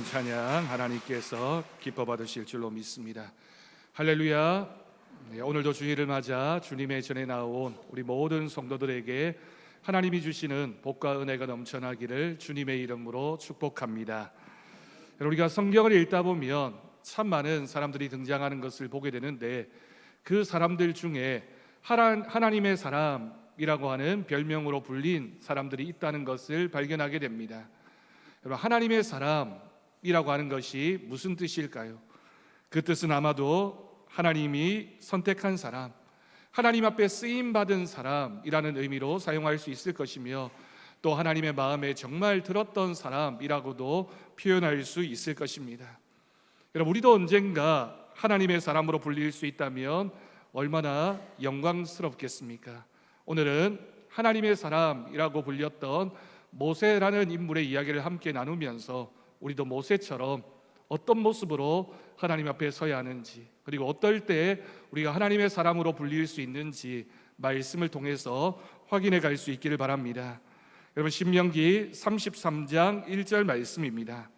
아름다운 찬양 하나님께서 기뻐 받으실 줄로 믿습니다. 할렐루야. 오늘도 주일을 맞아 주님의 전에 나온 우리 모든 성도들에게 하나님이 주시는 복과 은혜가 넘쳐나기를 주님의 이름으로 축복합니다. 우리가 성경을 읽다 보면 참 많은 사람들이 등장하는 것을 보게 되는데, 그 사람들 중에 하나님의 사람이라고 하는 별명으로 불린 사람들이 있다는 것을 발견하게 됩니다. 여러분, 하나님의 사람이라고 하는 것이 무슨 뜻일까요? 그 뜻은 아마도 하나님이 선택한 사람, 하나님 앞에 쓰임받은 사람이라는 의미로 사용할 수 있을 것이며, 또 하나님의 마음에 정말 들었던 사람이라고도 표현할 수 있을 것입니다. 여러분, 우리도 언젠가 하나님의 사람으로 불릴 수 있다면 얼마나 영광스럽겠습니까? 오늘은 하나님의 사람이라고 불렸던 모세라는 인물의 이야기를 함께 나누면서 우리도 모세처럼 어떤 모습으로 하나님 앞에 서야 하는지, 그리고 어떨 때 우리가 하나님의 사람으로 불릴 수 있는지 말씀을 통해서 확인해 갈 수 있기를 바랍니다. 여러분, 신명기 33장 1절 말씀입니다.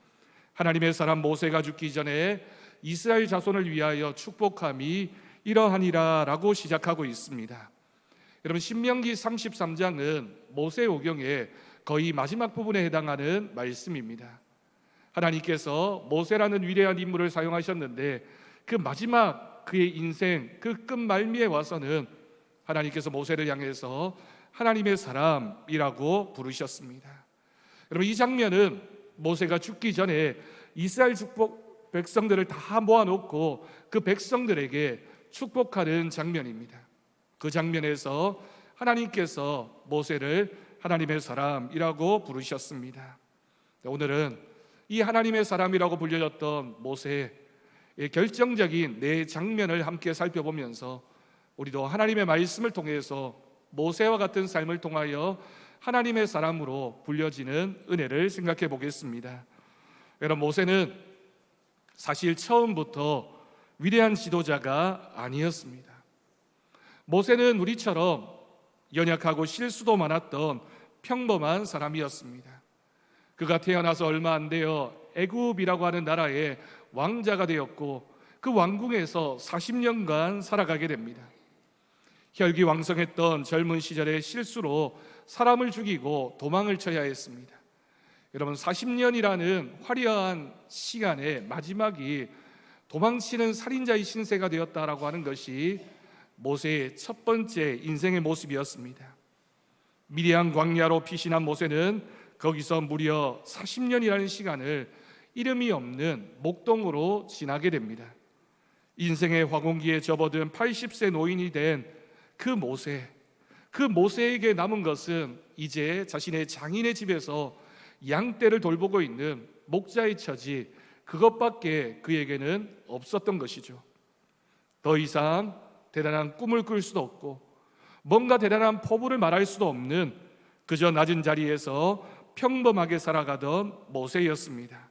하나님의 사람 모세가 죽기 전에 이스라엘 자손을 위하여 축복함이 이러하니라 라고 시작하고 있습니다. 여러분, 신명기 33장은 모세오경의 거의 마지막 부분에 해당하는 말씀입니다. 하나님께서 모세라는 위대한 인물을 사용하셨는데, 그 마지막 그의 인생 그 끝말미에 와서는 하나님께서 모세를 향해서 하나님의 사람이라고 부르셨습니다. 여러분, 이 장면은 모세가 죽기 전에 이스라엘 축복 백성들을 다 모아놓고 그 백성들에게 축복하는 장면입니다. 그 장면에서 하나님께서 모세를 하나님의 사람이라고 부르셨습니다. 오늘은 이 하나님의 사람이라고 불려졌던 모세의 결정적인 네 장면을 함께 살펴보면서 우리도 하나님의 말씀을 통해서 모세와 같은 삶을 통하여 하나님의 사람으로 불려지는 은혜를 생각해 보겠습니다. 여러분, 모세는 사실 처음부터 위대한 지도자가 아니었습니다. 모세는 우리처럼 연약하고 실수도 많았던 평범한 사람이었습니다. 그가 태어나서 얼마 안 되어 애굽이라고 하는 나라의 왕자가 되었고, 그 왕궁에서 40년간 살아가게 됩니다. 혈기왕성했던 젊은 시절의 실수로 사람을 죽이고 도망을 쳐야 했습니다. 여러분, 40년이라는 화려한 시간의 마지막이 도망치는 살인자의 신세가 되었다라고 하는 것이 모세의 첫 번째 인생의 모습이었습니다. 미디안 광야로 피신한 모세는 거기서 무려 40년이라는 시간을 이름이 없는 목동으로 지나게 됩니다. 인생의 화공기에 접어든 80세 노인이 된 그 모세에게 남은 것은 이제 자신의 장인의 집에서 양떼를 돌보고 있는 목자의 처지, 그것밖에 그에게는 없었던 것이죠. 더 이상 대단한 꿈을 꿀 수도 없고, 뭔가 대단한 포부를 말할 수도 없는 그저 낮은 자리에서 평범하게 살아가던 모세였습니다.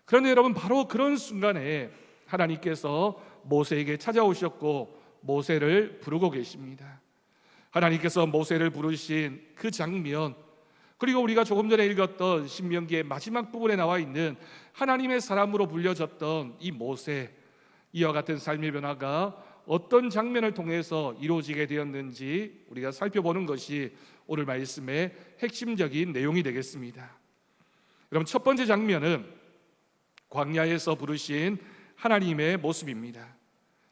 그런데 여러분, 바로 그런 순간에 하나님께서 모세에게 찾아오셨고 모세를 부르고 계십니다. 하나님께서 모세를 부르신 그 장면, 그리고 우리가 조금 전에 읽었던 신명기의 마지막 부분에 나와 있는 하나님의 사람으로 불려졌던 이 모세, 이와 같은 삶의 변화가 어떤 장면을 통해서 이루어지게 되었는지 우리가 살펴보는 것이 오늘 말씀의 핵심적인 내용이 되겠습니다. 여러분, 첫 번째 장면은 광야에서 부르신 하나님의 모습입니다.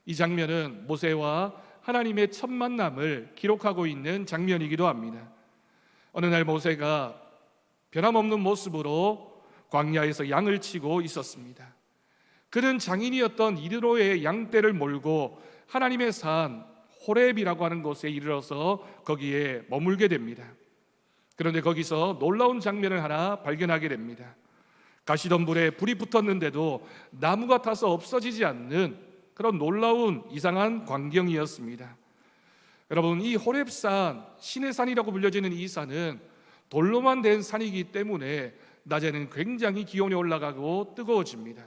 이 장면은 모세와 하나님의 첫 만남을 기록하고 있는 장면이기도 합니다. 어느 날 모세가 변함없는 모습으로 광야에서 양을 치고 있었습니다. 그는 장인이었던 이드로의 양떼를 몰고 하나님의 산 호렙이라고 하는 곳에 이르러서 거기에 머물게 됩니다. 그런데 거기서 놀라운 장면을 하나 발견하게 됩니다. 가시덤불에 불이 붙었는데도 나무가 타서 없어지지 않는 그런 놀라운 이상한 광경이었습니다. 여러분, 이 호렙산, 신의 산이라고 불려지는 이 산은 돌로만 된 산이기 때문에 낮에는 굉장히 기온이 올라가고 뜨거워집니다.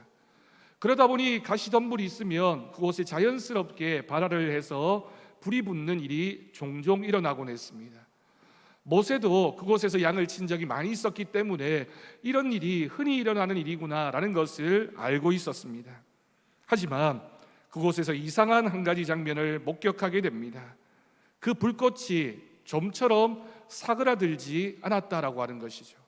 그러다 보니 가시덤불이 있으면 그곳에 자연스럽게 발화를 해서 불이 붙는 일이 종종 일어나곤 했습니다. 모세도 그곳에서 양을 친 적이 많이 있었기 때문에 이런 일이 흔히 일어나는 일이구나라는 것을 알고 있었습니다. 하지만 그곳에서 이상한 한 가지 장면을 목격하게 됩니다. 그 불꽃이 좀처럼 사그라들지 않았다라고 하는 것이죠.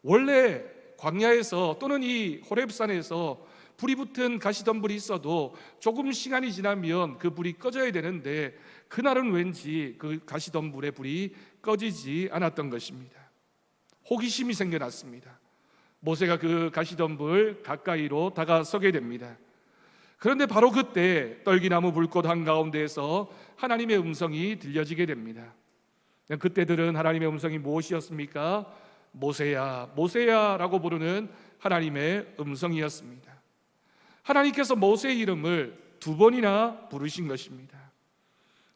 원래 광야에서 또는 이 호렙산에서 불이 붙은 가시덤불이 있어도 조금 시간이 지나면 그 불이 꺼져야 되는데 그날은 왠지 그 가시덤불의 불이 꺼지지 않았던 것입니다. 호기심이 생겨났습니다. 모세가 그 가시덤불 가까이로 다가서게 됩니다. 그런데 바로 그때 떨기나무 불꽃 한가운데에서 하나님의 음성이 들려지게 됩니다. 그때 들은 하나님의 음성이 무엇이었습니까? 모세야, 모세야 라고 부르는 하나님의 음성이었습니다. 하나님께서 모세의 이름을 2번이나 부르신 것입니다.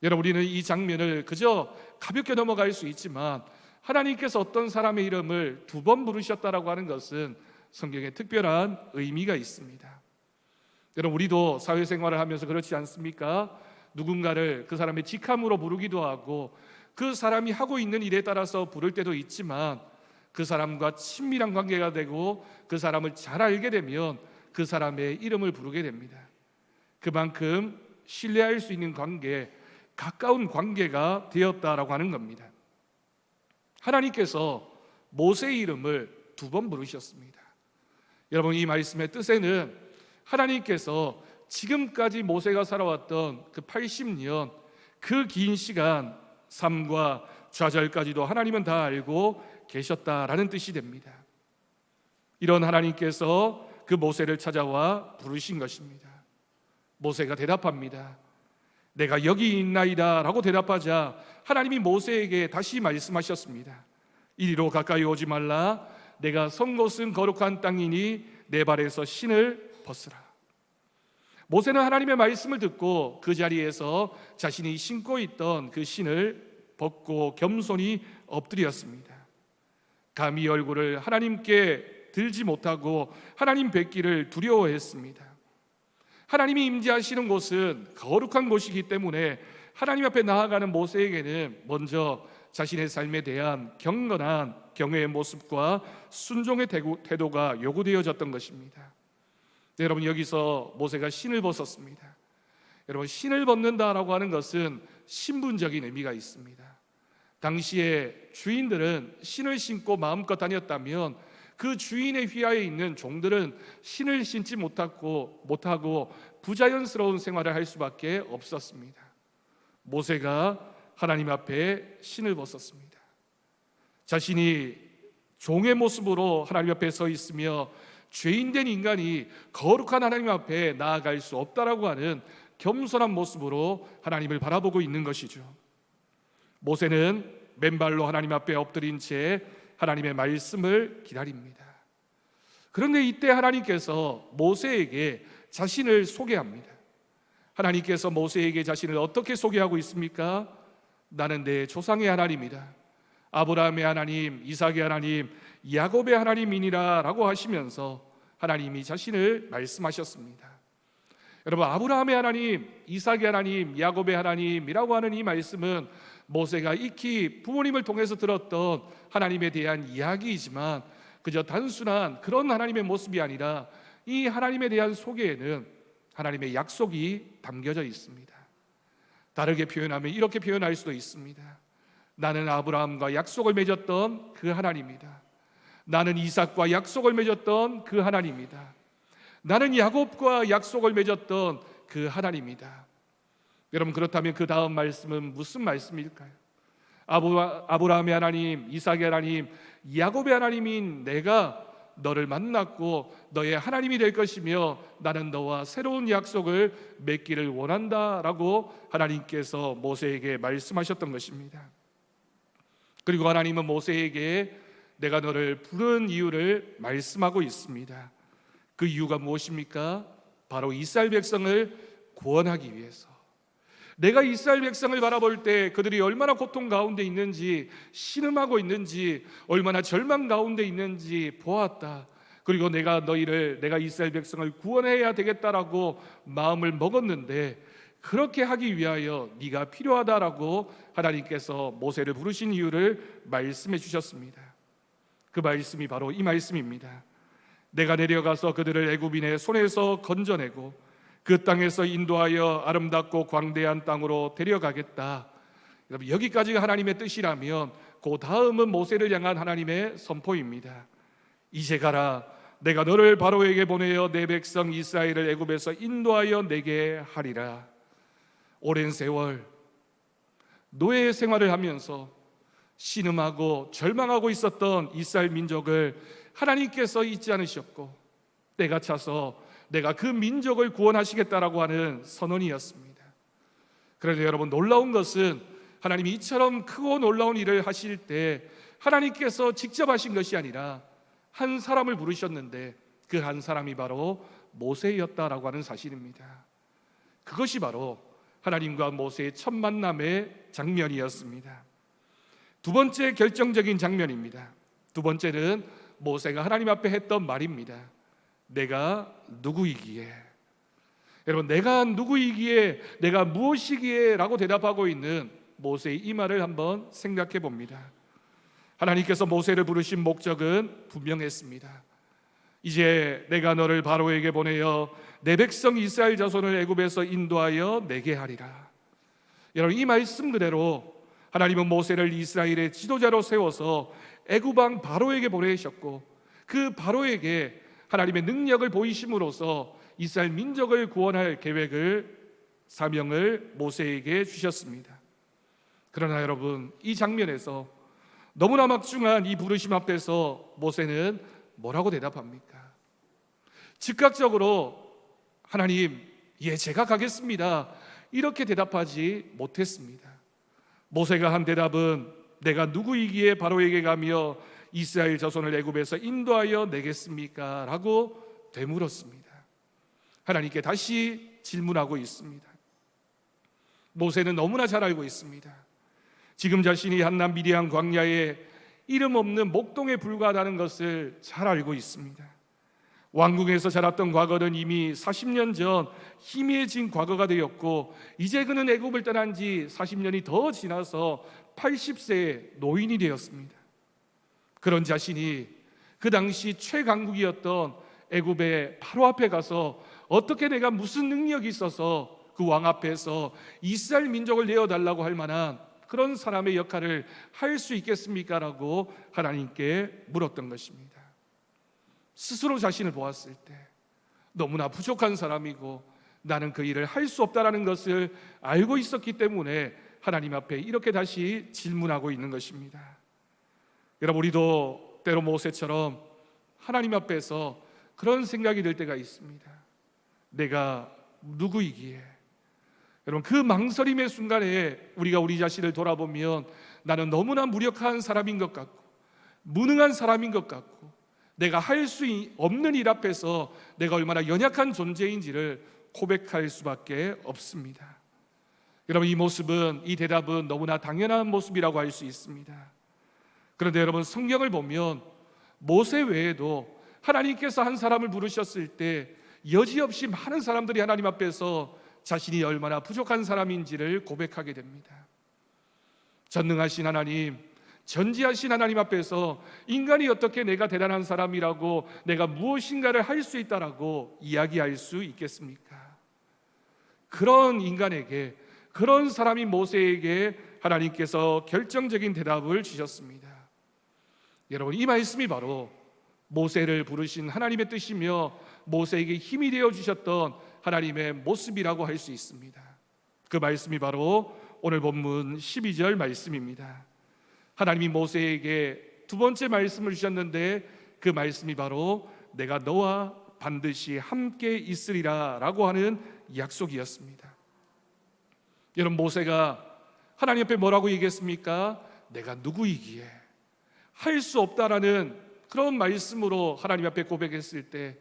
여러분, 우리는 이 장면을 그저 가볍게 넘어갈 수 있지만 하나님께서 어떤 사람의 이름을 2번 부르셨다라고 하는 것은 성경에 특별한 의미가 있습니다. 여러분, 우리도 사회생활을 하면서 그렇지 않습니까? 누군가를 그 사람의 직함으로 부르기도 하고 그 사람이 하고 있는 일에 따라서 부를 때도 있지만 그 사람과 친밀한 관계가 되고 그 사람을 잘 알게 되면 그 사람의 이름을 부르게 됩니다. 그만큼 신뢰할 수 있는 관계, 가까운 관계가 되었다라고 하는 겁니다. 하나님께서 모세의 이름을 2번 부르셨습니다. 여러분, 이 말씀의 뜻에는 하나님께서 지금까지 모세가 살아왔던 그 80년 그 긴 시간 삶과 좌절까지도 하나님은 다 알고 계셨다라는 뜻이 됩니다. 이런 하나님께서 그 모세를 찾아와 부르신 것입니다. 모세가 대답합니다. 내가 여기 있나이다 라고 대답하자 하나님이 모세에게 다시 말씀하셨습니다. 이리로 가까이 오지 말라. 내가 선 곳은 거룩한 땅이니 내 발에서 신을 벗으라. 모세는 하나님의 말씀을 듣고 그 자리에서 자신이 신고 있던 그 신을 벗고 겸손히 엎드렸습니다. 감히 얼굴을 하나님께 들지 못하고 하나님 뵙기를 두려워했습니다. 하나님이 임재하시는 곳은 거룩한 곳이기 때문에 하나님 앞에 나아가는 모세에게는 먼저 자신의 삶에 대한 경건한 경외의 모습과 순종의 태도가 요구되어졌던 것입니다. 네, 여러분, 여기서 모세가 신을 벗었습니다. 여러분, 신을 벗는다라고 하는 것은 신분적인 의미가 있습니다. 당시에 주인들은 신을 신고 마음껏 다녔다면 그 주인의 휘하에 있는 종들은 신을 신지 못하고 부자연스러운 생활을 할 수밖에 없었습니다. 모세가 하나님 앞에 신을 벗었습니다. 자신이 종의 모습으로 하나님 앞에 서 있으며 죄인된 인간이 거룩한 하나님 앞에 나아갈 수 없다라고 하는 겸손한 모습으로 하나님을 바라보고 있는 것이죠. 모세는 맨발로 하나님 앞에 엎드린 채 하나님의 말씀을 기다립니다. 그런데 이때 하나님께서 모세에게 자신을 소개합니다. 하나님께서 모세에게 자신을 어떻게 소개하고 있습니까? 나는 내 조상의 하나님이다. 아브라함의 하나님, 이삭의 하나님, 야곱의 하나님이니라 라고 하시면서 하나님이 자신을 말씀하셨습니다. 여러분, 아브라함의 하나님, 이삭의 하나님, 야곱의 하나님이라고 하는 이 말씀은 모세가 익히 부모님을 통해서 들었던 하나님에 대한 이야기이지만 그저 단순한 그런 하나님의 모습이 아니라 이 하나님에 대한 소개에는 하나님의 약속이 담겨져 있습니다. 다르게 표현하면 이렇게 표현할 수도 있습니다. 나는 아브라함과 약속을 맺었던 그 하나님이다. 나는 이삭과 약속을 맺었던 그 하나님이다. 나는 야곱과 약속을 맺었던 그 하나님이다. 여러분, 그렇다면 그 다음 말씀은 무슨 말씀일까요? 아브라함의 하나님, 이삭의 하나님, 야곱의 하나님인 내가 너를 만났고 너의 하나님이 될 것이며 나는 너와 새로운 약속을 맺기를 원한다라고 하나님께서 모세에게 말씀하셨던 것입니다. 그리고 하나님은 모세에게 내가 너를 부른 이유를 말씀하고 있습니다. 그 이유가 무엇입니까? 바로 이스라엘 백성을 구원하기 위해서. 내가 이스라엘 백성을 바라볼 때 그들이 얼마나 고통 가운데 있는지, 신음하고 있는지, 얼마나 절망 가운데 있는지 보았다. 그리고 내가 이스라엘 백성을 구원해야 되겠다라고 마음을 먹었는데 그렇게 하기 위하여 네가 필요하다라고 하나님께서 모세를 부르신 이유를 말씀해 주셨습니다. 그 말씀이 바로 이 말씀입니다. 내가 내려가서 그들을 애굽인의 손에서 건져내고 그 땅에서 인도하여 아름답고 광대한 땅으로 데려가겠다. 여러분, 여기까지가 하나님의 뜻이라면 그 다음은 모세를 향한 하나님의 선포입니다. 이제 가라. 내가 너를 바로에게 보내어 내 백성 이스라엘을 애굽에서 인도하여 내게 하리라. 오랜 세월 노예 생활을 하면서 신음하고 절망하고 있었던 이스라엘 민족을 하나님께서 잊지 않으셨고 때가 차서 내가 그 민족을 구원하시겠다라고 하는 선언이었습니다. 그런데 여러분, 놀라운 것은 하나님이 이처럼 크고 놀라운 일을 하실 때 하나님께서 직접 하신 것이 아니라 한 사람을 부르셨는데 그 한 사람이 바로 모세였다라고 하는 사실입니다. 그것이 바로 하나님과 모세의 첫 만남의 장면이었습니다. 두 번째 결정적인 장면입니다. 두 번째는 모세가 하나님 앞에 했던 말입니다. 내가 누구이기에. 여러분, 내가 누구이기에, 내가 무엇이기에 라고 대답하고 있는 모세의 이 말을 한번 생각해 봅니다. 하나님께서 모세를 부르신 목적은 분명했습니다. 이제 내가 너를 바로에게 보내어 내 백성 이스라엘 자손을 애굽에서 인도하여 내게 하리라. 여러분, 이 말씀 그대로 하나님은 모세를 이스라엘의 지도자로 세워서 애굽 왕 바로에게 보내셨고 그 바로에게 하나님의 능력을 보이심으로써 이스라엘 민족을 구원할 계획을, 사명을 모세에게 주셨습니다. 그러나 여러분, 이 장면에서 너무나 막중한 이 부르심 앞에서 모세는 뭐라고 대답합니까? 즉각적으로 하나님, 예, 제가 가겠습니다, 이렇게 대답하지 못했습니다. 모세가 한 대답은 내가 누구이기에 바로에게 가며 이스라엘 자손을 애굽에서 인도하여 내겠습니까? 라고 되물었습니다. 하나님께 다시 질문하고 있습니다. 모세는 너무나 잘 알고 있습니다. 지금 자신이 한남 미디안 광야에 이름 없는 목동에 불과하다는 것을 잘 알고 있습니다. 왕궁에서 자랐던 과거는 이미 40년 전 희미해진 과거가 되었고 이제 그는 애굽을 떠난 지 40년이 더 지나서 80세의 노인이 되었습니다. 그런 자신이 그 당시 최강국이었던 애굽의 바로 앞에 가서 어떻게 내가 무슨 능력이 있어서 그 왕 앞에서 이스라엘 민족을 내어달라고 할 만한 그런 사람의 역할을 할 수 있겠습니까? 라고 하나님께 물었던 것입니다. 스스로 자신을 보았을 때 너무나 부족한 사람이고 나는 그 일을 할 수 없다는 것을 알고 있었기 때문에 하나님 앞에 이렇게 다시 질문하고 있는 것입니다. 여러분, 우리도 때로 모세처럼 하나님 앞에서 그런 생각이 들 때가 있습니다. 내가 누구이기에. 여러분, 그 망설임의 순간에 우리가 우리 자신을 돌아보면 나는 너무나 무력한 사람인 것 같고 무능한 사람인 것 같고 내가 할 수 없는 일 앞에서 내가 얼마나 연약한 존재인지를 고백할 수밖에 없습니다. 여러분, 이 모습은, 이 대답은 너무나 당연한 모습이라고 할 수 있습니다. 그런데 여러분, 성경을 보면 모세 외에도 하나님께서 한 사람을 부르셨을 때 여지없이 많은 사람들이 하나님 앞에서 자신이 얼마나 부족한 사람인지를 고백하게 됩니다. 전능하신 하나님, 전지하신 하나님 앞에서 인간이 어떻게 내가 대단한 사람이라고 내가 무엇인가를 할 수 있다라고 이야기할 수 있겠습니까? 그런 인간에게, 그런 사람이 모세에게 하나님께서 결정적인 대답을 주셨습니다. 여러분, 이 말씀이 바로 모세를 부르신 하나님의 뜻이며 모세에게 힘이 되어 주셨던 하나님의 모습이라고 할 수 있습니다. 그 말씀이 바로 오늘 본문 12절 말씀입니다. 하나님이 모세에게 두 번째 말씀을 주셨는데 그 말씀이 바로 내가 너와 반드시 함께 있으리라 라고 하는 약속이었습니다. 여러분, 모세가 하나님 앞에 뭐라고 얘기했습니까? 내가 누구이기에. 할 수 없다라는 그런 말씀으로 하나님 앞에 고백했을 때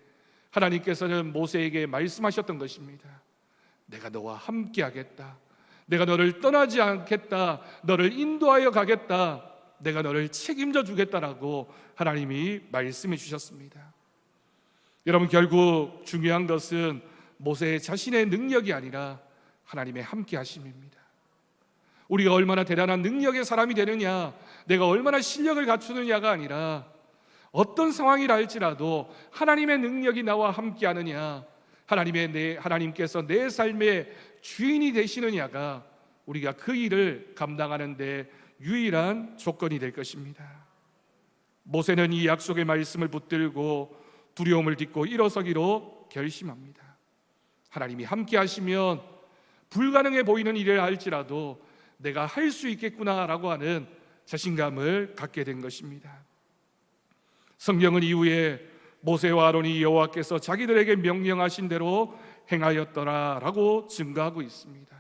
하나님께서는 모세에게 말씀하셨던 것입니다. 내가 너와 함께 하겠다. 내가 너를 떠나지 않겠다. 너를 인도하여 가겠다. 내가 너를 책임져 주겠다라고 하나님이 말씀해 주셨습니다. 여러분, 결국 중요한 것은 모세 자신의 능력이 아니라 하나님의 함께 하심입니다. 우리가 얼마나 대단한 능력의 사람이 되느냐, 내가 얼마나 실력을 갖추느냐가 아니라 어떤 상황이라 할지라도 하나님의 능력이 나와 함께 하느냐, 하나님께서 내 삶의 주인이 되시느냐가 우리가 그 일을 감당하는 데 유일한 조건이 될 것입니다. 모세는 이 약속의 말씀을 붙들고 두려움을 딛고 일어서기로 결심합니다. 하나님이 함께 하시면 불가능해 보이는 일을 할지라도 내가 할 수 있겠구나라고 하는 자신감을 갖게 된 것입니다. 성경은 이후에 모세와 아론이 여호와께서 자기들에게 명령하신 대로 행하였더라라고 증거하고 있습니다.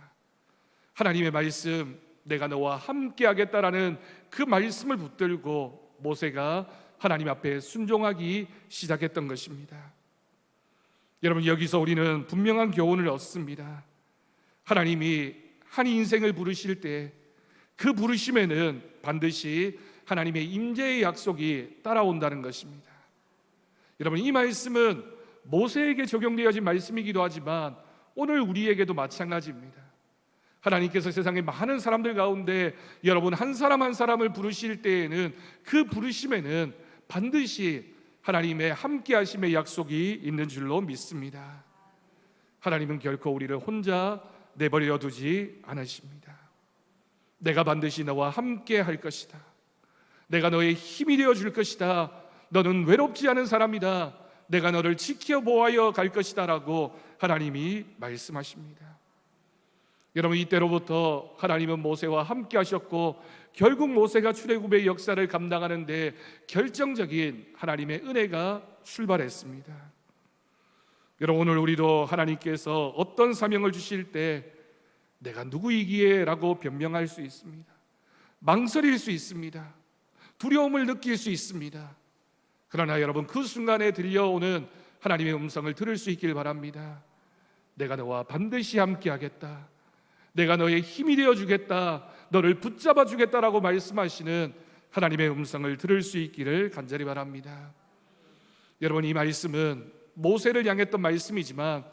하나님의 말씀, 내가 너와 함께 하겠다라는 그 말씀을 붙들고 모세가 하나님 앞에 순종하기 시작했던 것입니다. 여러분, 여기서 우리는 분명한 교훈을 얻습니다. 하나님이 한 인생을 부르실 때 그 부르심에는 반드시 하나님의 임재의 약속이 따라온다는 것입니다. 여러분, 이 말씀은 모세에게 적용되어진 말씀이기도 하지만 오늘 우리에게도 마찬가지입니다. 하나님께서 세상의 많은 사람들 가운데 여러분 한 사람 한 사람을 부르실 때에는 그 부르심에는 반드시 하나님의 함께 하심의 약속이 있는 줄로 믿습니다. 하나님은 결코 우리를 혼자 내버려 두지 않으십니다. 내가 반드시 너와 함께 할 것이다. 내가 너의 힘이 되어 줄 것이다. 너는 외롭지 않은 사람이다. 내가 너를 지켜보아여 갈 것이다 라고 하나님이 말씀하십니다. 여러분, 이때로부터 하나님은 모세와 함께 하셨고 결국 모세가 출애굽의 역사를 감당하는 데 결정적인 하나님의 은혜가 출발했습니다. 여러분, 오늘 우리도 하나님께서 어떤 사명을 주실 때 내가 누구이기에 라고 변명할 수 있습니다. 망설일 수 있습니다. 두려움을 느낄 수 있습니다. 그러나 여러분, 그 순간에 들려오는 하나님의 음성을 들을 수 있길 바랍니다. 내가 너와 반드시 함께 하겠다. 내가 너의 힘이 되어 주겠다. 너를 붙잡아 주겠다라고 말씀하시는 하나님의 음성을 들을 수 있기를 간절히 바랍니다. 여러분, 이 말씀은 모세를 향했던 말씀이지만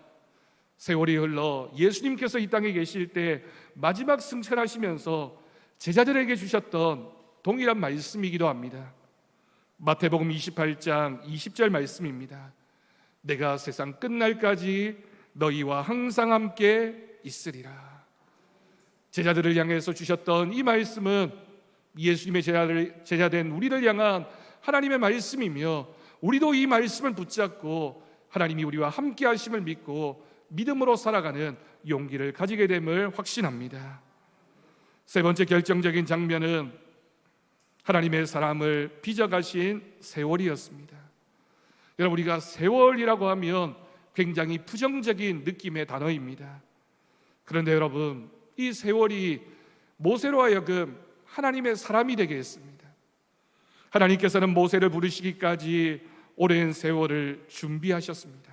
세월이 흘러 예수님께서 이 땅에 계실 때 마지막 승천하시면서 제자들에게 주셨던 동일한 말씀이기도 합니다. 마태복음 28장 20절 말씀입니다. 내가 세상 끝날까지 너희와 항상 함께 있으리라. 제자들을 향해서 주셨던 이 말씀은 예수님의 제자된 우리를 향한 하나님의 말씀이며 우리도 이 말씀을 붙잡고 하나님이 우리와 함께 하심을 믿고 믿음으로 살아가는 용기를 가지게 됨을 확신합니다. 세 번째 결정적인 장면은 하나님의 사람을 빚어가신 세월이었습니다. 여러분, 우리가 세월이라고 하면 굉장히 부정적인 느낌의 단어입니다. 그런데 여러분, 이 세월이 모세로 하여금 하나님의 사람이 되게 했습니다. 하나님께서는 모세를 부르시기까지 오랜 세월을 준비하셨습니다.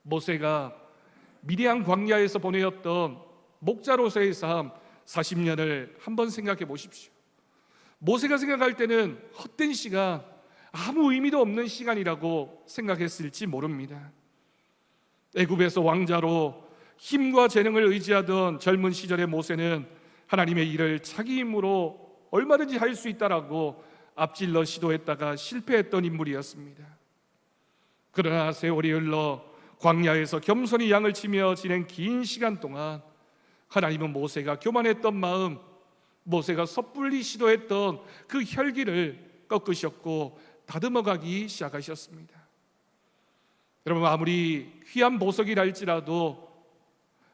모세가 미디안 광야에서 보내었던 목자로서의 삶 40년을 한번 생각해 보십시오. 모세가 생각할 때는 헛된 시간, 아무 의미도 없는 시간이라고 생각했을지 모릅니다. 애굽에서 왕자로 힘과 재능을 의지하던 젊은 시절의 모세는 하나님의 일을 자기 힘으로 얼마든지 할 수 있다라고 앞질러 시도했다가 실패했던 인물이었습니다. 그러나 세월이 흘러 광야에서 겸손히 양을 치며 지낸 긴 시간 동안 하나님은 모세가 교만했던 마음, 모세가 섣불리 시도했던 그 혈기를 꺾으셨고 다듬어가기 시작하셨습니다. 여러분, 아무리 귀한 보석이라 할지라도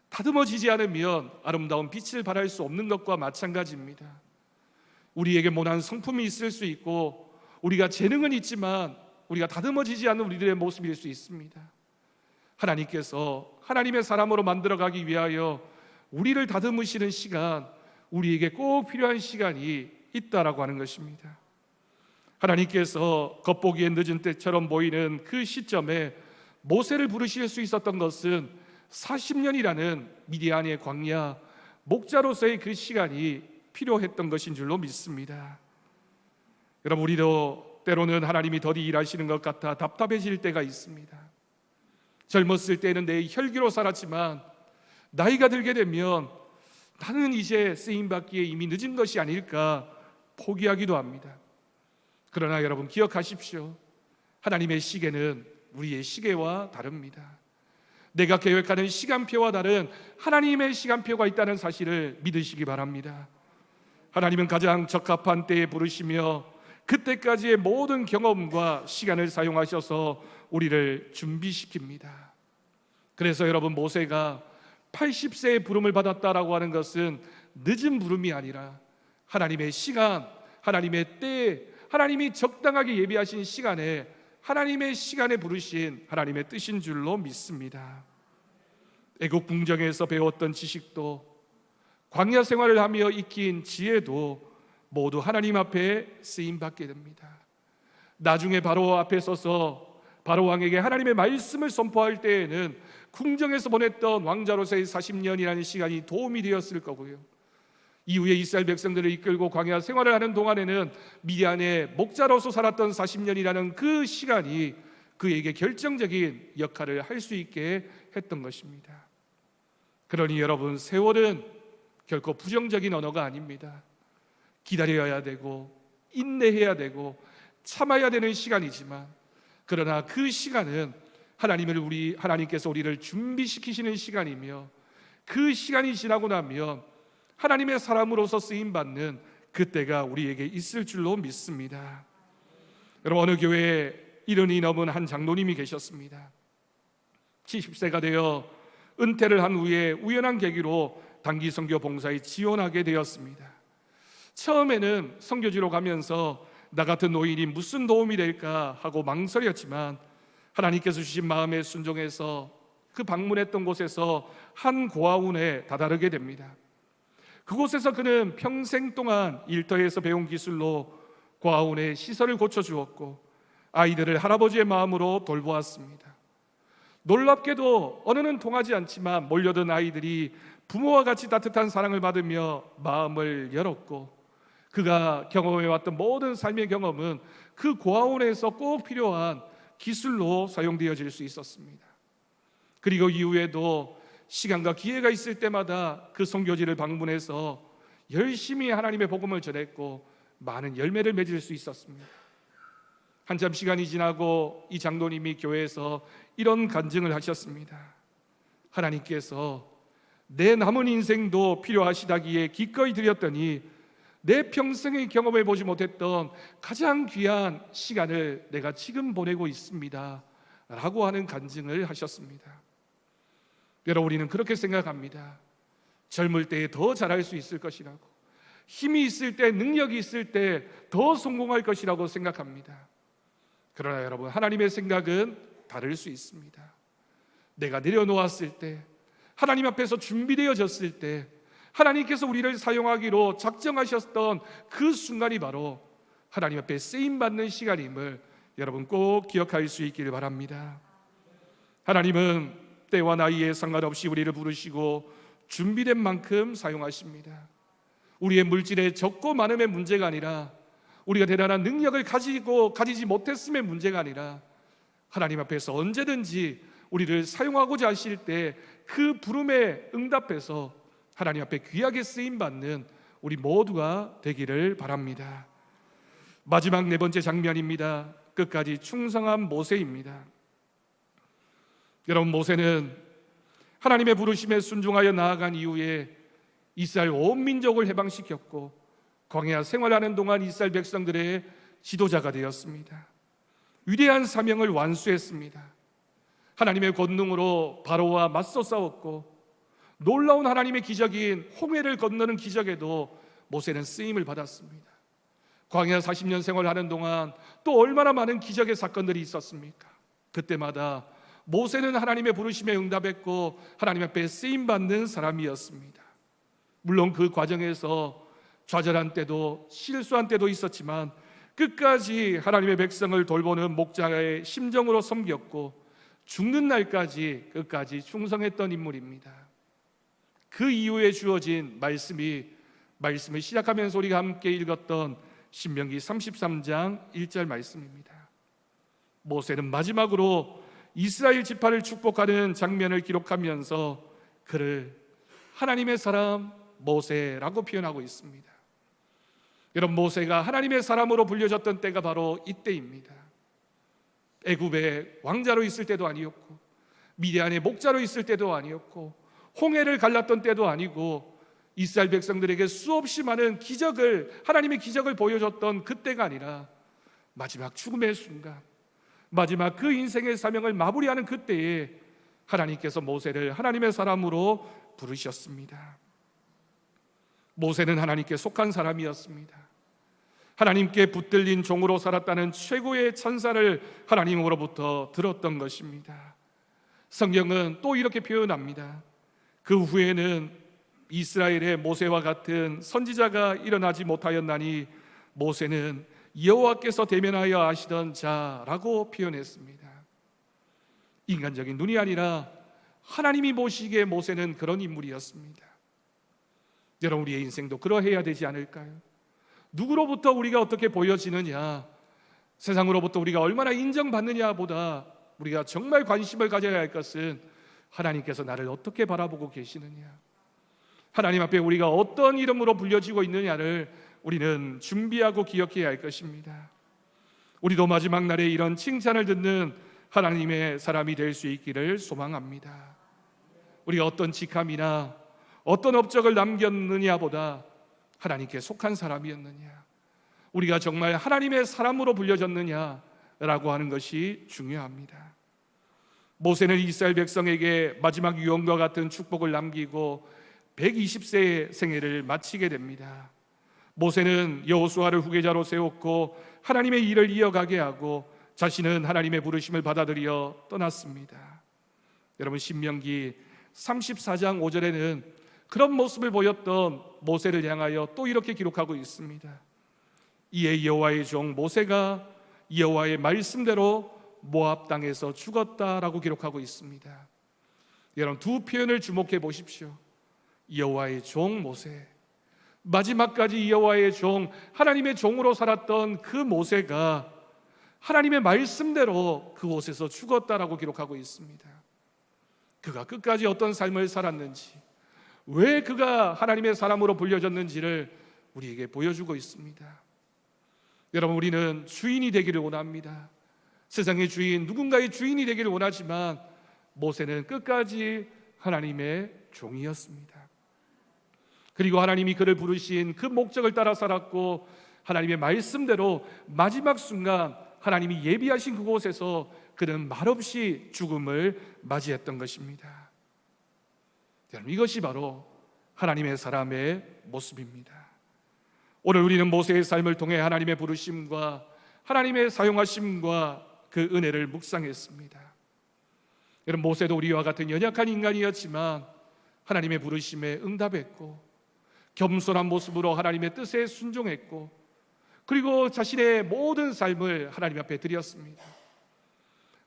다듬어지지 않으면 아름다운 빛을 발할 수 없는 것과 마찬가지입니다. 우리에게 모난 성품이 있을 수 있고 우리가 재능은 있지만 우리가 다듬어지지 않는 우리들의 모습일 수 있습니다. 하나님께서 하나님의 사람으로 만들어가기 위하여 우리를 다듬으시는 시간, 우리에게 꼭 필요한 시간이 있다라고 하는 것입니다. 하나님께서 겉보기엔 늦은 때처럼 보이는 그 시점에 모세를 부르실 수 있었던 것은 40년이라는 미디안의 광야, 목자로서의 그 시간이 필요했던 것인 줄로 믿습니다. 여러분, 우리도 때로는 하나님이 더디 일하시는 것 같아 답답해질 때가 있습니다. 젊었을 때는 내 혈기로 살았지만 나이가 들게 되면 나는 이제 쓰임받기에 이미 늦은 것이 아닐까 포기하기도 합니다. 그러나 여러분 기억하십시오. 하나님의 시계는 우리의 시계와 다릅니다. 내가 계획하는 시간표와 다른 하나님의 시간표가 있다는 사실을 믿으시기 바랍니다. 하나님은 가장 적합한 때에 부르시며 그때까지의 모든 경험과 시간을 사용하셔서 우리를 준비시킵니다. 그래서 여러분 모세가 80세의 부름을 받았다라고 하는 것은 늦은 부름이 아니라 하나님의 시간, 하나님의 때에, 하나님이 적당하게 예비하신 시간에, 하나님의 시간에 부르신 하나님의 뜻인 줄로 믿습니다. 애국 궁정에서 배웠던 지식도, 광야 생활을 하며 익힌 지혜도 모두 하나님 앞에 쓰임받게 됩니다. 나중에 바로 앞에 서서 바로 왕에게 하나님의 말씀을 선포할 때에는 궁정에서 보냈던 왕자로서의 40년이라는 시간이 도움이 되었을 거고요, 이후에 이스라엘 백성들을 이끌고 광야 생활을 하는 동안에는 미디안의 목자로서 살았던 40년이라는 그 시간이 그에게 결정적인 역할을 할 수 있게 했던 것입니다. 그러니 여러분, 세월은 결코 부정적인 언어가 아닙니다. 기다려야 되고 인내해야 되고 참아야 되는 시간이지만, 그러나 그 시간은 하나님께서 우리를 준비시키시는 시간이며, 그 시간이 지나고 나면 하나님의 사람으로서 쓰임받는 그때가 우리에게 있을 줄로 믿습니다. 여러분, 어느 교회에 70이 넘은 한 장로님이 계셨습니다. 70세가 되어 은퇴를 한 후에 우연한 계기로 단기 선교 봉사에 지원하게 되었습니다. 처음에는 선교지로 가면서 나 같은 노인이 무슨 도움이 될까 하고 망설였지만, 하나님께서 주신 마음에 순종해서 그 방문했던 곳에서 한 고아원에 다다르게 됩니다. 그곳에서 그는 평생 동안 일터에서 배운 기술로 고아원의 시설을 고쳐주었고 아이들을 할아버지의 마음으로 돌보았습니다. 놀랍게도 언어는 통하지 않지만 몰려든 아이들이 부모와 같이 따뜻한 사랑을 받으며 마음을 열었고, 그가 경험해왔던 모든 삶의 경험은 그 고아원에서 꼭 필요한 기술로 사용되어질 수 있었습니다. 그리고 이후에도 시간과 기회가 있을 때마다 그 선교지를 방문해서 열심히 하나님의 복음을 전했고 많은 열매를 맺을 수 있었습니다. 한참 시간이 지나고 이 장로님이 교회에서 이런 간증을 하셨습니다. 하나님께서 내 남은 인생도 필요하시다기에 기꺼이 드렸더니 내 평생에 경험해 보지 못했던 가장 귀한 시간을 내가 지금 보내고 있습니다 라고 하는 간증을 하셨습니다. 여러분, 우리는 그렇게 생각합니다. 젊을 때에 더 잘할 수 있을 것이라고, 힘이 있을 때, 능력이 있을 때 더 성공할 것이라고 생각합니다. 그러나 여러분, 하나님의 생각은 다를 수 있습니다. 내가 내려놓았을 때, 하나님 앞에서 준비되어졌을 때, 하나님께서 우리를 사용하기로 작정하셨던 그 순간이 바로 하나님 앞에 쓰임받는 시간임을 여러분 꼭 기억할 수 있기를 바랍니다. 하나님은 때와 나이에 상관없이 우리를 부르시고 준비된 만큼 사용하십니다. 우리의 물질의 적고 많음의 문제가 아니라, 우리가 대단한 능력을 가지지 못했음의 문제가 아니라, 하나님 앞에서 언제든지 우리를 사용하고자 하실 때 그 부름에 응답해서 하나님 앞에 귀하게 쓰임받는 우리 모두가 되기를 바랍니다. 마지막 네 번째 장면입니다. 끝까지 충성한 모세입니다. 여러분, 모세는 하나님의 부르심에 순종하여 나아간 이후에 이스라엘 온 민족을 해방시켰고 광야 생활하는 동안 이스라엘 백성들의 지도자가 되었습니다. 위대한 사명을 완수했습니다. 하나님의 권능으로 바로와 맞서 싸웠고 놀라운 하나님의 기적인 홍해를 건너는 기적에도 모세는 쓰임을 받았습니다. 광야 40년 생활하는 동안 또 얼마나 많은 기적의 사건들이 있었습니까? 그때마다 모세는 하나님의 부르심에 응답했고 하나님 앞에 쓰임받는 사람이었습니다. 물론 그 과정에서 좌절한 때도 실수한 때도 있었지만 끝까지 하나님의 백성을 돌보는 목자의 심정으로 섬겼고 죽는 날까지 끝까지 충성했던 인물입니다. 그 이후에 주어진 말씀을 시작하면서 우리가 함께 읽었던 신명기 33장 1절 말씀입니다. 모세는 마지막으로 이스라엘 지파를 축복하는 장면을 기록하면서 그를 하나님의 사람 모세라고 표현하고 있습니다. 여러분, 모세가 하나님의 사람으로 불려졌던 때가 바로 이때입니다. 애굽의 왕자로 있을 때도 아니었고, 미디안의 목자로 있을 때도 아니었고, 홍해를 갈랐던 때도 아니고, 이스라엘 백성들에게 수없이 많은 기적을, 하나님의 기적을 보여줬던 그때가 아니라 마지막 죽음의 순간, 마지막 그 인생의 사명을 마무리하는 그때에 하나님께서 모세를 하나님의 사람으로 부르셨습니다. 모세는 하나님께 속한 사람이었습니다. 하나님께 붙들린 종으로 살았다는 최고의 찬사를 하나님으로부터 들었던 것입니다. 성경은 또 이렇게 표현합니다. 그 후에는 이스라엘의 모세와 같은 선지자가 일어나지 못하였나니 모세는 여호와께서 대면하여 아시던 자라고 표현했습니다. 인간적인 눈이 아니라 하나님이 보시기에 모세는 그런 인물이었습니다. 여러분, 우리의 인생도 그러해야 되지 않을까요? 누구로부터 우리가 어떻게 보여지느냐, 세상으로부터 우리가 얼마나 인정받느냐보다 우리가 정말 관심을 가져야 할 것은 하나님께서 나를 어떻게 바라보고 계시느냐, 하나님 앞에 우리가 어떤 이름으로 불려지고 있느냐를 우리는 준비하고 기억해야 할 것입니다. 우리도 마지막 날에 이런 칭찬을 듣는 하나님의 사람이 될 수 있기를 소망합니다. 우리가 어떤 직함이나 어떤 업적을 남겼느냐보다 하나님께 속한 사람이었느냐, 우리가 정말 하나님의 사람으로 불려졌느냐라고 하는 것이 중요합니다. 모세는 이스라엘 백성에게 마지막 유언과 같은 축복을 남기고 120세의 생애를 마치게 됩니다. 모세는 여호수아를 후계자로 세웠고 하나님의 일을 이어가게 하고 자신은 하나님의 부르심을 받아들여 떠났습니다. 여러분, 신명기 34장 5절에는 그런 모습을 보였던 모세를 향하여 또 이렇게 기록하고 있습니다. 이에 여호와의 종 모세가 여호와의 말씀대로 모압 땅에서 죽었다라고 기록하고 있습니다. 여러분, 두 표현을 주목해 보십시오. 여호와의 종 모세, 마지막까지 여호와의 종, 하나님의 종으로 살았던 그 모세가 하나님의 말씀대로 그곳에서 죽었다라고 기록하고 있습니다. 그가 끝까지 어떤 삶을 살았는지, 왜 그가 하나님의 사람으로 불려졌는지를 우리에게 보여주고 있습니다. 여러분, 우리는 주인이 되기를 원합니다. 세상의 주인, 누군가의 주인이 되기를 원하지만 모세는 끝까지 하나님의 종이었습니다. 그리고 하나님이 그를 부르신 그 목적을 따라 살았고 하나님의 말씀대로 마지막 순간 하나님이 예비하신 그곳에서 그는 말없이 죽음을 맞이했던 것입니다. 여러분, 이것이 바로 하나님의 사람의 모습입니다. 오늘 우리는 모세의 삶을 통해 하나님의 부르심과 하나님의 사용하심과 그 은혜를 묵상했습니다. 여러분, 모세도 우리와 같은 연약한 인간이었지만 하나님의 부르심에 응답했고 겸손한 모습으로 하나님의 뜻에 순종했고 그리고 자신의 모든 삶을 하나님 앞에 드렸습니다.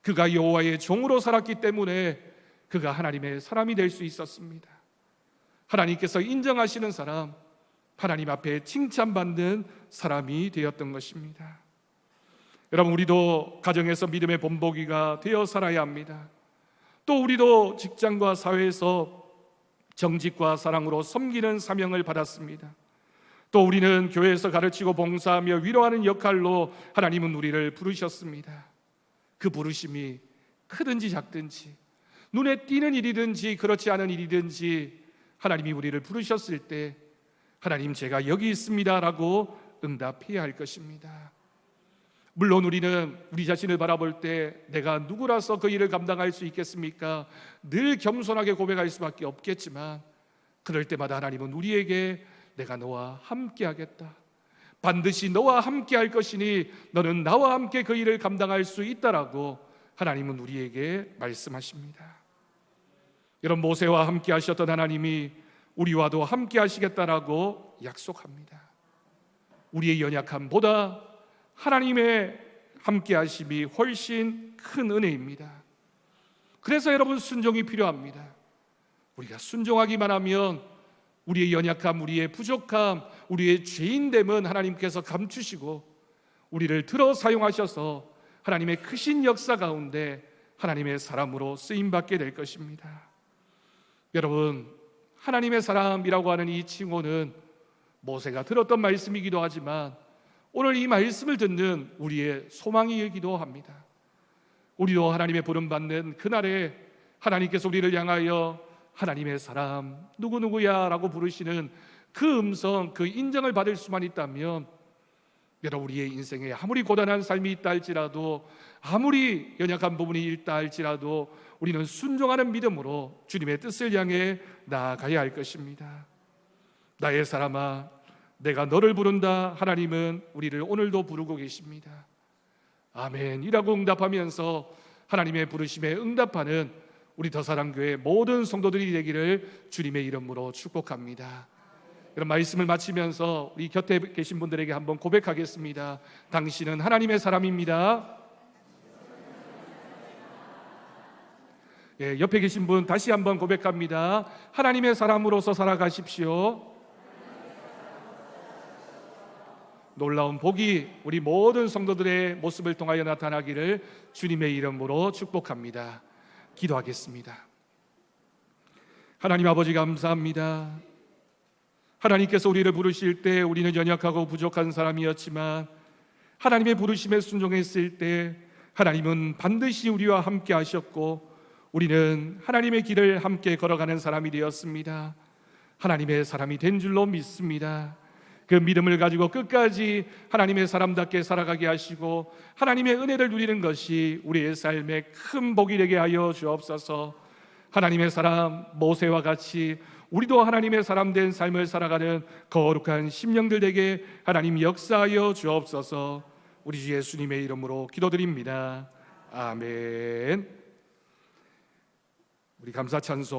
그가 여호와의 종으로 살았기 때문에 그가 하나님의 사람이 될 수 있었습니다. 하나님께서 인정하시는 사람, 하나님 앞에 칭찬받는 사람이 되었던 것입니다. 여러분, 우리도 가정에서 믿음의 본보기가 되어 살아야 합니다. 또 우리도 직장과 사회에서 정직과 사랑으로 섬기는 사명을 받았습니다. 또 우리는 교회에서 가르치고 봉사하며 위로하는 역할로 하나님은 우리를 부르셨습니다. 그 부르심이 크든지 작든지 눈에 띄는 일이든지 그렇지 않은 일이든지 하나님이 우리를 부르셨을 때 하나님, 제가 여기 있습니다 라고 응답해야 할 것입니다. 물론 우리는 우리 자신을 바라볼 때 내가 누구라서 그 일을 감당할 수 있겠습니까? 늘 겸손하게 고백할 수밖에 없겠지만 그럴 때마다 하나님은 우리에게 내가 너와 함께 하겠다, 반드시 너와 함께 할 것이니 너는 나와 함께 그 일을 감당할 수 있다라고 하나님은 우리에게 말씀하십니다. 여러분, 모세와 함께 하셨던 하나님이 우리와도 함께 하시겠다라고 약속합니다. 우리의 연약함보다 하나님의 함께 하심이 훨씬 큰 은혜입니다. 그래서 여러분, 순종이 필요합니다. 우리가 순종하기만 하면 우리의 연약함, 우리의 부족함, 우리의 죄인됨은 하나님께서 감추시고 우리를 들어 사용하셔서 하나님의 크신 역사 가운데 하나님의 사람으로 쓰임받게 될 것입니다. 여러분, 하나님의 사람이라고 하는 이 칭호는 모세가 들었던 말씀이기도 하지만 오늘 이 말씀을 듣는 우리의 소망이기도 합니다. 우리도 하나님의 부름받는 그날에 하나님께서 우리를 향하여 하나님의 사람 누구누구야 라고 부르시는 그 음성, 그 인정을 받을 수만 있다면, 여러분, 우리의 인생에 아무리 고단한 삶이 있다 할지라도, 아무리 연약한 부분이 있다 할지라도 우리는 순종하는 믿음으로 주님의 뜻을 향해 나아가야 할 것입니다. 나의 사람아, 내가 너를 부른다. 하나님은 우리를 오늘도 부르고 계십니다. 아멘이라고 응답하면서 하나님의 부르심에 응답하는 우리 더사랑교회 모든 성도들이 되기를 주님의 이름으로 축복합니다. 이런 말씀을 마치면서 우리 곁에 계신 분들에게 한번 고백하겠습니다. 당신은 하나님의 사람입니다. 옆에 계신 분 다시 한번 고백합니다. 하나님의 사람으로서 살아가십시오. 놀라운 복이 우리 모든 성도들의 모습을 통하여 나타나기를 주님의 이름으로 축복합니다. 기도하겠습니다. 하나님 아버지, 감사합니다. 하나님께서 우리를 부르실 때 우리는 연약하고 부족한 사람이었지만 하나님의 부르심에 순종했을 때 하나님은 반드시 우리와 함께 하셨고 우리는 하나님의 길을 함께 걸어가는 사람이 되었습니다. 하나님의 사람이 된 줄로 믿습니다. 그 믿음을 가지고 끝까지 하나님의 사람답게 살아가게 하시고 하나님의 은혜를 누리는 것이 우리의 삶에 큰 복이 되게 하여 주옵소서. 하나님의 사람 모세와 같이 우리도 하나님의 사람 된 삶을 살아가는 거룩한 심령들 되게 하나님 역사하여 주옵소서. 우리 주 예수님의 이름으로 기도드립니다. 아멘. 우리 감사 찬송